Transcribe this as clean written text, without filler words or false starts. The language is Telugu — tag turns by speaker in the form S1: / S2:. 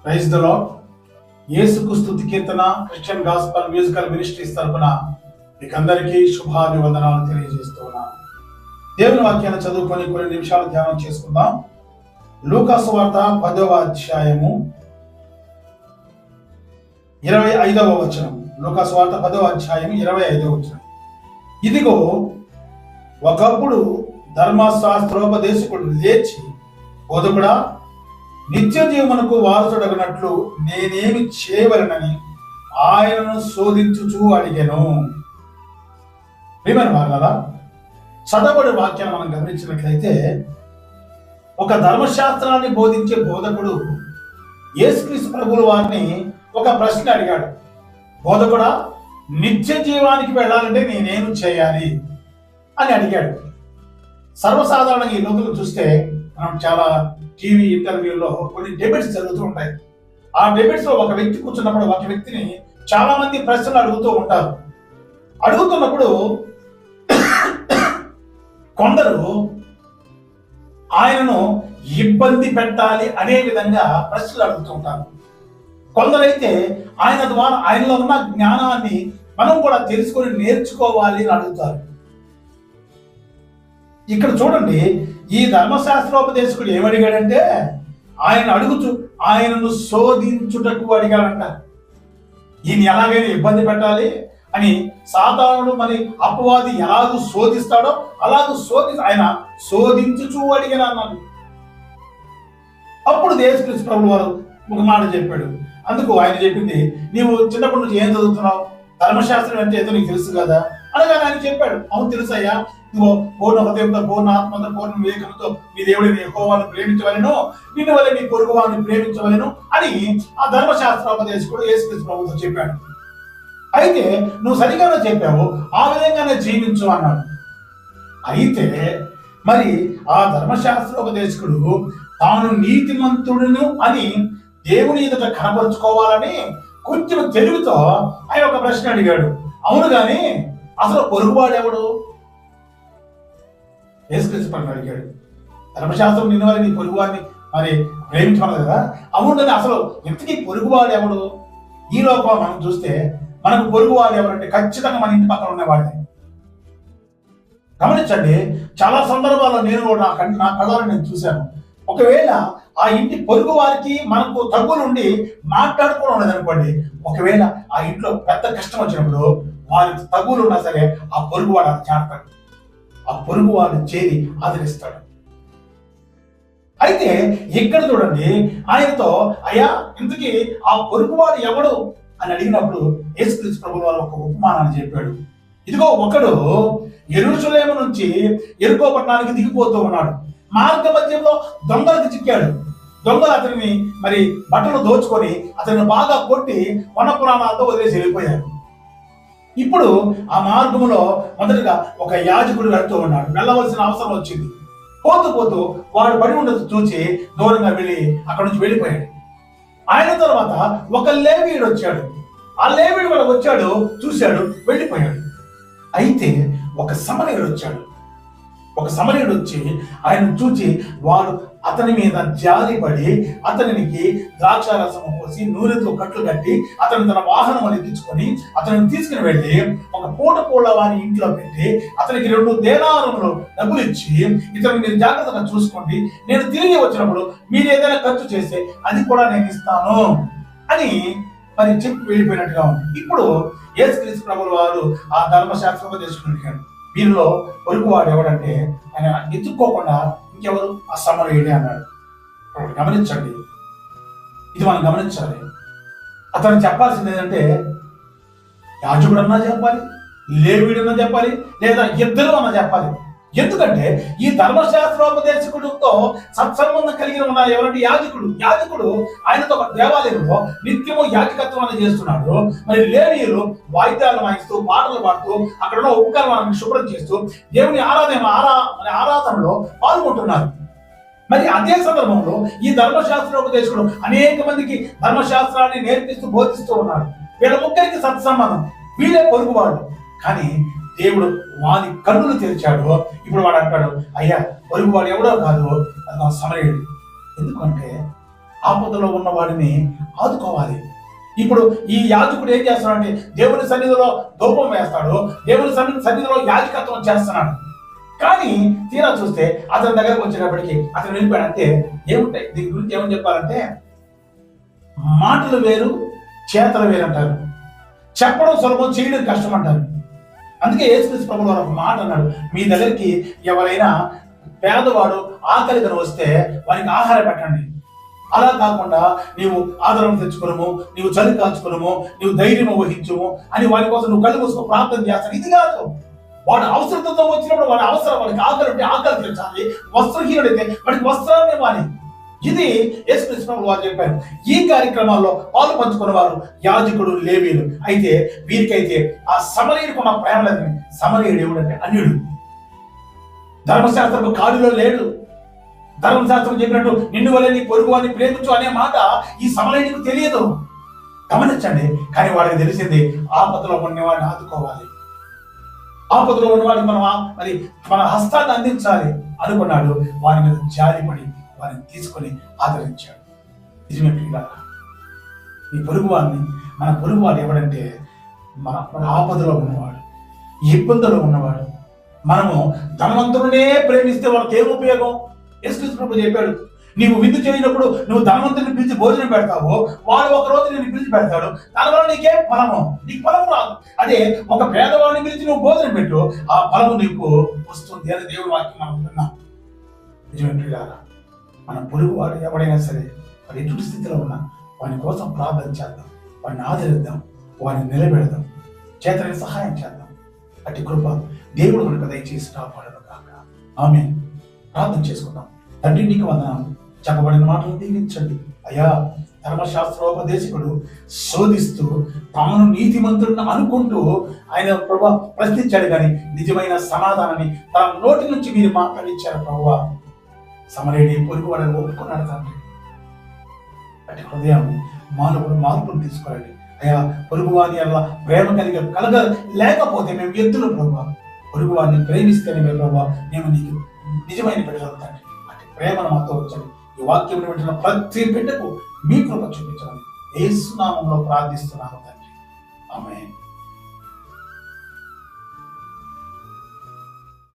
S1: Praise the lord. యేసుకు స్తుతి కీర్తన క్రిస్టియన్ గాస్పల్ మ్యూజికల్ మినిస్ట్రీస్ తరపున మీకు అందరికీ శుభాభివందనాలు తెలియజేస్తూ ఉన్నాను. దేవుని వాక్యాన్ని చదువుకొని కొన్ని నిమిషాలు ధ్యానం చేసుకుందాం. లూకాసు వార్త 10వ అధ్యాయము 25వ వచనం. లూకాసు వార్త 10వ అధ్యాయం 25వ వచనం. ఇదిగో ఒకప్పుడు ధర్మశాస్త్రోపదేశకుడు లేచి, బోధకుడా, నిత్య జీవమునకు వారసుడగినట్లు నేనేమి చేయవలనని ఆయనను శోధించుచూ అడిగాను. ప్రియమైన వారలారా, చదవబడి వాక్యాన్ని మనం గమనించినట్లయితే ఒక ధర్మశాస్త్రాన్ని బోధించే బోధకుడు యేసుక్రీస్తు ప్రభువుల వారిని ఒక ప్రశ్న అడిగాడు. బోధకుడా, నిత్య జీవానికి వెళ్ళాలంటే నేనేమి చేయాలి అని అడిగాడు. సర్వసాధారణంగా ఈ లోకంలో చూస్తే మనం చాలా టీవీ ఇంటర్వ్యూలో కొన్ని డిబేట్స్ జరుగుతూ ఉంటాయి. ఆ డిబేట్స్ లో ఒక వ్యక్తి కూర్చున్నప్పుడు ఒక వ్యక్తిని చాలా మంది ప్రశ్నలు అడుగుతూ ఉంటారు. అడుగుతున్నప్పుడు కొందరు ఆయనను ఇబ్బంది పెట్టాలి అనే విధంగా ప్రశ్నలు అడుగుతూ ఉంటారు. కొందరైతే ఆయన ద్వారా ఆయనలో ఉన్న జ్ఞానాన్ని మనం కూడా తెలుసుకొని నేర్చుకోవాలి అని అడుగుతారు. ఇక్కడ చూడండి, ఈ ధర్మశాస్త్రోపదేశకుడు ఏమడిగాడంటే ఆయనను శోధించుటకు అడిగాడంట. ఈయన ఎలాగైనా ఇబ్బంది పెట్టాలి అని సాతానుడు మరి అపవాది ఎలాగూ శోధిస్తాడో అలాగూ ఆయన శోధించుచూ అడిగాను అన్నాడు. అప్పుడు యేసుక్రీస్తు ప్రభువు వారు ఒక మాట చెప్పాడు. అందుకు ఆయన చెప్పింది, నీవు చిన్నప్పటి నుంచి ఏం చదువుతున్నావు, ధర్మశాస్త్రం అంటే ఏదో నీకు తెలుసు కదా అనగానే ఆయన చెప్పాడు, అవును తెలుసయ్యా, ఇదిగో పూర్ణ హృదయంతో, పూర్ణ ఆత్మతో, పూర్ణ వివేకంతో మీ దేవుడిని యెహోవాను ప్రేమించవలెను, నిన్ను వలె నీ పొరుగువారిని ప్రేమించవలెను అని ఆ ధర్మశాస్త్రోపదేశకుడు యేసుక్రీస్తు ప్రభువుతో చెప్పాడు. అయితే నువ్వు సరిగానే చెప్పావు, ఆ విధంగానే జీవించు అన్నాడు. అయితే మరి ఆ ధర్మశాస్త్రోపదేశకుడు తాను నీతిమంతుడును అని దేవుని ఎదుట కనపరుచుకోవాలని కొంచెం తెలివితో ఆయన ఒక ప్రశ్న అడిగాడు. అవును గాని అసలు పొరుగువాడు ఎవడు? యేసుక్రీస్తు ప్రభువు అడిగాడు. ధర్మశాస్త్రం నిన్ను వారి నీ పొరుగువాడిని మరి ప్రేమించమని కదా. అవును కానీ అసలు ఇంతకీ పొరుగువాడు ఎవడు? ఈ లోపల మనం చూస్తే మనకు పొరుగువాడు ఎవరంటే ఖచ్చితంగా మన ఇంటి పక్కన ఉన్నవాడిని. గమనించండి, చాలా సందర్భాల్లో నేను కూడా నా కళ్ళలో నేను చూశాను. ఒకవేళ ఆ ఇంటి పొరుగు వారికి మనకు తగ్గులుండి మాట్లాడుకుని ఉన్నది అనుకోండి, ఒకవేళ ఆ ఇంట్లో పెద్ద కష్టం వచ్చినప్పుడు వారికి తగ్గులు ఉన్నా సరే ఆ పొరుగువాడు అది చేస్తాడు, ఆ పొరుగువాడు చేరి ఆదరిస్తాడు. అయితే ఇక్కడ చూడండి, ఆయనతో అయ్యా ఇంతకీ ఆ పొరుగువాడు ఎవడు అని అడిగినప్పుడు యేసుక్రీస్తు ప్రభువు వారు ఒక ఉపమానాన్ని చెప్పాడు. ఇదిగో ఒకడు యెరూషలేము నుంచి యెరికో పట్టణానికి దిగిపోతూ ఉన్నాడు. మార్గ మధ్యంలో దొంగలకు చిక్కాడు. దొంగలు అతనిని మరి బట్టలు దోచుకొని అతన్ని బాగా కొట్టి వన పురాణాలతో వదిలేసి వెళ్ళిపోయారు. ఇప్పుడు ఆ మార్గంలో మొదటగా ఒక యాజకుడు వెళ్తూ ఉన్నాడు. వెళ్ళవలసిన అవసరం వచ్చింది. పోతూ పోతూ వాడు పడి ఉండదు చూసి దూరంగా వెళ్ళి అక్కడ నుంచి వెళ్ళిపోయాడు. ఆయన తర్వాత ఒక లేవీయుడు వచ్చాడు. ఆ లేవీయుడు కూడా వచ్చాడు, చూశాడు, వెళ్ళిపోయాడు. అయితే ఒక సమరయుడు వచ్చాడు. ఒక సమరయుడు వచ్చి ఆయన చూచి వాడు అతని మీద జాలిపడి అతనికి ద్రాక్షారసం పోసి నూనెతో కట్లు కట్టి అతను తన వాహనం ఎక్కించుకొని అతన్ని తీసుకుని వెళ్ళి ఒక పూట పూల వాని ఇంట్లో పెట్టి అతనికి 2 దేనారములు డబ్బులు ఇచ్చి, ఇతను మీరు జాగ్రత్తగా చూసుకోండి, నేను తిరిగి వచ్చినప్పుడు మీరు ఏదైనా ఖర్చు చేస్తే అది కూడా నేను ఇస్తాను అని మరి చెప్పి వెళ్ళిపోయినట్టుగా ఉంది. ఇప్పుడు యేసుక్రీస్తు ప్రభువు వారు ఆ ధర్మశాస్త్రోపదేశకుడు అడిగాడు, వీరిలో పొరుగువాడు ఎవడంటే ఆయన ఎత్తుక్కోకుండా ఇంకెవరు? ఆ సమరయుడే అన్నాడు. గమనించండి, ఇది మనం గమనించాలి. అతను చెప్పాల్సింది ఏంటంటే యాజకుడన్నా చెప్పాలి, లేవీయుడన్నా చెప్పాలి, లేదా ఇద్దరు అన్నా చెప్పాలి. ఎందుకంటే ఈ ధర్మశాస్త్రోపదేశకుడితో సత్సంబంధం కలిగిన ఉన్న ఎవరంటే యాజకుడు ఆయనతో ఒక దేవాలయంలో నిత్యము యాజకత్వాన్ని చేస్తున్నాడు. మరి లేవీయులు వాయిద్యాలు వాయిస్తూ పాటలు పాడుతూ అక్కడ ఉన్న ఉపకరణాలను శుభ్రం చేస్తూ దేవుని ఆరాధనలో పాల్గొంటున్నారు. మరి అదే సందర్భంలో ఈ ధర్మశాస్త్రోపదేశకుడు అనేక మందికి ధర్మశాస్త్రాన్ని నేర్పిస్తూ బోధిస్తూ ఉన్నాడు. వీళ్ళ ముగ్గురికి సత్సంబంధం, వీళ్ళే పొరుగువాడు. కానీ దేవుడు వాని కన్నులు తెరిచాడు. ఇప్పుడు వాడు అంటాడు, అయ్యా పొరుగువాడు ఎవడో కాదు, అది సమరయుడు. ఎందుకంటే ఆపదలో ఉన్న వాడిని ఆదుకోవాలి. ఇప్పుడు ఈ యాజకుడు ఏం చేస్తున్నాడంటే దేవుని సన్నిధిలో ధూపం వేస్తాడు, దేవుని సన్నిధిలో యాజకత్వం చేస్తున్నాడు. కానీ తీరా చూస్తే అతని దగ్గరకు వచ్చేటప్పటికి అతను వెళ్ళిపోయాడు. అంటే ఏముంటాయి దీని గురించి ఏమని చెప్పాలంటే, మాటలు వేరు చేతలు వేరు అంటారు, చెప్పడం సులభం చేయడం కష్టం అంటారు. అందుకే యేసుక్రీస్తు ప్రభువు వారు ఒక మాట అన్నాడు, మీ దగ్గరికి ఎవరైనా పేదవాడు ఆకలిగా వస్తే వారికి ఆహారం పెట్టండి. అలా కాకుండా నీవు ఆదరణ తెచ్చుకోనము, నీవు చలి కాల్చుకోనము, నీవు ధైర్యం వహించము అని వారి కోసం నువ్వు కళ్ళు మూసుకొని ప్రార్థన చేస్తాను. ఇది కాదు. వాడు అవసరతతో వచ్చినప్పుడు వాడి అవసరం, వాడికి ఆకలి ఉంటే ఆకలి తీర్చాలి, వస్త్రహీనుడైతే వాడికి వస్త్రాన్ని ఇవ్వాలి. ఇది యేసుక్రీస్తు ప్రభువు వారు చెప్పారు. ఈ కార్యక్రమాల్లో పాలు పంచుకున్న వారు యాజకుడు, లేవీయులు. అయితే వీరికైతే ఆ సమరయుడికి ఉన్న ప్రేమ లేదు. సమరయుడు ఏమిటంటే అన్యుడు, ధర్మశాస్త్రపు కాడిలో లేడు. ధర్మశాస్త్రం చెప్పినట్టు నిన్ను వలె నీ పొరుగు వారిని ప్రేమించు అనే మాట ఈ సమరయుడికి తెలియదు. గమనించండి. కానీ వాడికి తెలిసింది ఆపదలో ఉన్నవాడిని ఆదుకోవాలి, ఆపదలో ఉన్నవాడికి మన హస్తాన్ని అందించాలి అనుకున్నాడు. వారి మీద జాలిపడి వారిని తీసుకొని ఆదరించాడు. నిజమే ప్రియులారా, ఈ పొరుగువాడిని, మన పొరుగువాడు ఎవడంటే మన ఆపదలో ఉన్నవాడు, ఇబ్బందులో ఉన్నవాడు. మనము ధనవంతుడినే ప్రేమిస్తే వాళ్ళకి ఏం ఉపయోగం? యేసుక్రీస్తు ప్రభువు చెప్పాడు, నీవు విందు చేయనప్పుడు నువ్వు ధనవంతుడిని పిలిచి భోజనం పెడతావు, వాడు ఒక రోజు నేను పిలిచి పెడతాడు, దానివల్ల నీకేం ఫలము? నీకు ఫలం రాదు. అదే ఒక పేదవాడిని పిలిచి నువ్వు భోజనం పెట్టు, ఆ ఫలము నీకు వస్తుంది అని దేవుడి వాక్యం మనం విన్నాం. నిజమే ప్రియులారా, మన పొరుగువాడు ఎవడైనా సరే వాడు ఎటువంటి స్థితిలో ఉన్నా వాని కోసం ప్రార్థన చేద్దాం, వాడిని ఆదరిద్దాం, వాడిని నిలబెడదాం, చేతని సహాయం చేద్దాం. అట్టి కృప దేవుడు మనకు దయచేసి కాపాడను కాక. ఆమేన్. ప్రార్థన చేసుకుందాం. తండ్రి నీకు వందనాలు. చెప్పబడిన మాటలు దీవించండి అయ్యా. ధర్మశాస్త్రోపదేశకుడు శోధిస్తూ తాను నీతిమంతుడిని అనుకుంటూ ఆయన ప్రభు ప్రశ్నించాడు, కానీ నిజమైన సమాధానాన్ని తన నోటి నుంచి మీరు మాట్లాడించారు ప్రభువా. సమరయుడి పొరుగువాడని ఒప్పుకున్నాడు తండ్రి. అటు హృదయం మార్పులు తీసుకోరండి అయ్యా. పొరుగువాని అలా ప్రేమ కలగ లేకపోతే మేము ఎద్దులు ప్రభు, పొరుగువాడిని ప్రేమిస్తేనే మేము ప్రభు మేము నీకు నిజమైన బిడ్డలు తండ్రి. అటు ప్రేమను మాతో వచ్చండి. ఈ వాక్యం వింటున్న ప్రతి బిడ్డకు మీ కృప చూపించండి. యేసు నామములో ప్రార్థిస్తున్నాను తండ్రి. ఆమేన్.